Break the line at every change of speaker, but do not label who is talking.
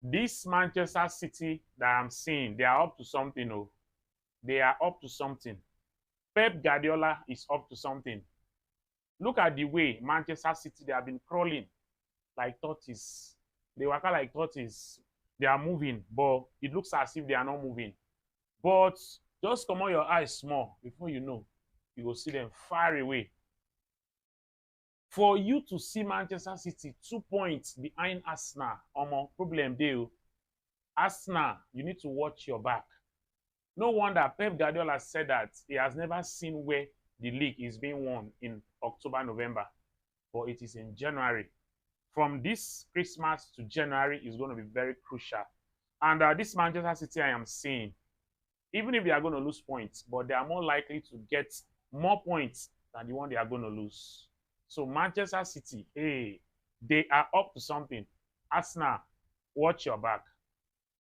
This Manchester City that I'm seeing, they are up to something. Oh, they are up to something. Pep Guardiola is up to something. Look at the way Manchester City, they have been crawling like tortoise. They work out like tortoise. They are moving, but it looks as if they are not moving. But just come on your eyes small before you know, you will see them far away. For you to see Manchester City 2 points behind Arsenal, problem deal. Arsenal, you need to watch your back. No wonder Pep Guardiola said that he has never seen where the league is being won in October, November, but it is in January. From this Christmas to January is going to be very crucial. And this Manchester City I am seeing, even if they are going to lose points, but they are more likely to get more points than the one they are going to lose. So Manchester City, hey, they are up to something. Arsenal, watch your back.